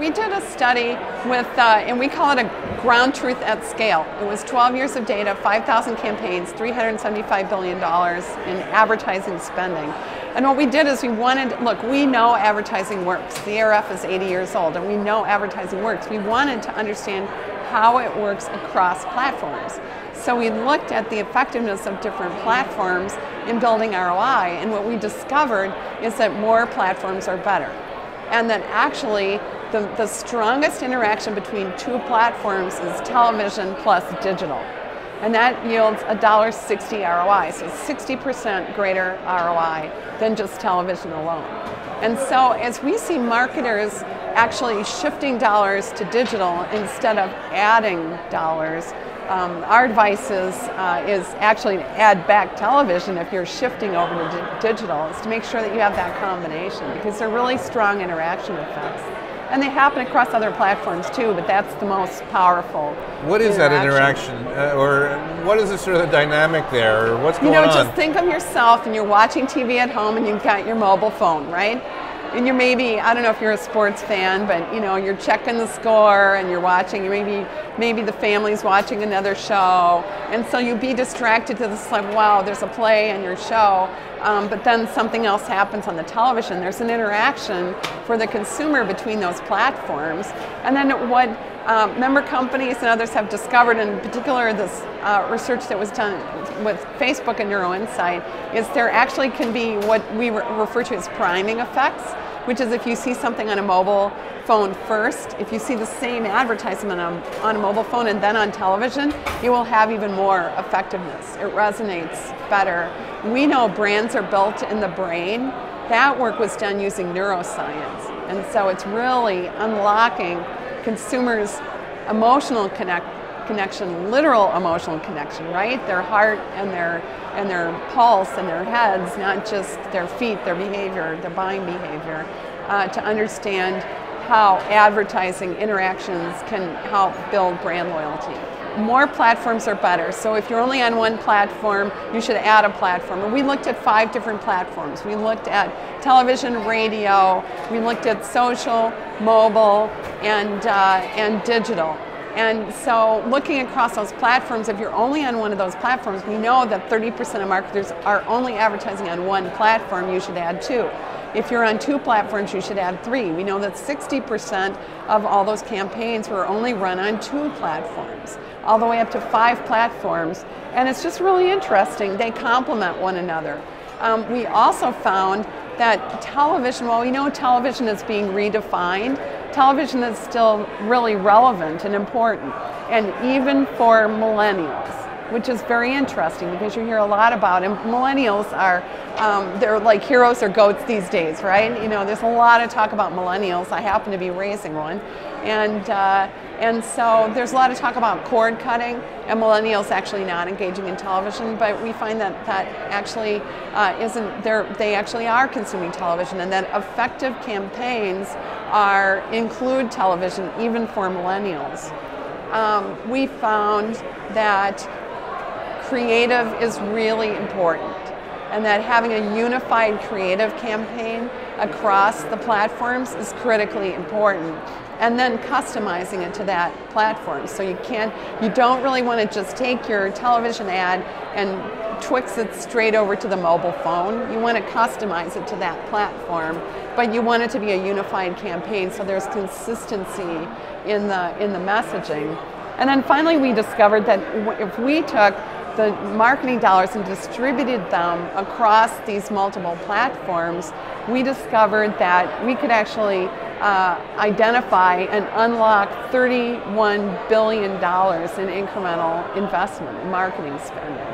we did a study with, and we call it a ground truth at scale. It was 12 years of data, 5,000 campaigns, $375 billion in advertising spending. And what we did is we wanted, look, we know advertising works. The ARF is 80 years old, and we know advertising works. We wanted to understand how it works across platforms. So we looked at the effectiveness of different platforms in building ROI, and what we discovered is that more platforms are better. And that actually the strongest interaction between two platforms is television plus digital. And that yields a $1.60 ROI, so 60% greater ROI than just television alone. And so as we see marketers actually shifting dollars to digital instead of adding dollars, our advice is actually to add back television if you're shifting over to digital, is to make sure that you have that combination, because they're really strong interaction effects. And they happen across other platforms too, but that's the most powerful. What is that interaction? Or what is the sort of the dynamic there? Or what's going on? Just think of yourself and you're watching TV at home and you've got your mobile phone, right? And you're maybe, I don't know if you're a sports fan, but you're checking the score and you're watching, maybe the family's watching another show, and so you be distracted to this, like, wow, there's a play in your show, but then something else happens on the television. There's an interaction for the consumer between those platforms. And then what member companies and others have discovered, in particular this research that was done with Facebook and NeuroInsight, is there actually can be what we refer to as priming effects, which is if you see something on a mobile phone first, if you see the same advertisement on a mobile phone and then on television, it will have even more effectiveness. It resonates better. We know brands are built in the brain. That work was done using neuroscience. And so it's really unlocking consumers' emotional connection, literal emotional connection, right? Their heart and their pulse and their heads, not just their feet, their behavior, their buying behavior, to understand how advertising interactions can help build brand loyalty. More platforms are better. So if you're only on one platform, you should add a platform. And we looked at 5 different platforms. We looked at television, radio, we looked at social, mobile, and digital. And so looking across those platforms, if you're only on one of those platforms, we know that 30% of marketers are only advertising on one platform. You should add 2. If you're on 2 platforms, you should add 3. We know that 60% of all those campaigns were only run on 2 platforms, all the way up to 5 platforms. And it's just really interesting. They complement one another. We also found that television, while we know television is being redefined, television is still really relevant and important, and even for millennials, which is very interesting because you hear a lot about it. Millennials are, they're like heroes or goats these days, right? There's a lot of talk about millennials. I happen to be raising one. And so there's a lot of talk about cord cutting and millennials actually not engaging in television, but we find that actually they actually are consuming television, and that effective campaigns include television even for millennials. We found that creative is really important, and that having a unified creative campaign across the platforms is critically important, and then customizing it to that platform. So you don't really want to just take your television ad and twix it straight over to the mobile phone. You want to customize it to that platform, but you want it to be a unified campaign so there's consistency in the messaging. And then finally we discovered that if we took the marketing dollars and distributed them across these multiple platforms, we discovered that we could actually identify and unlock $31 billion in incremental investment in marketing spending.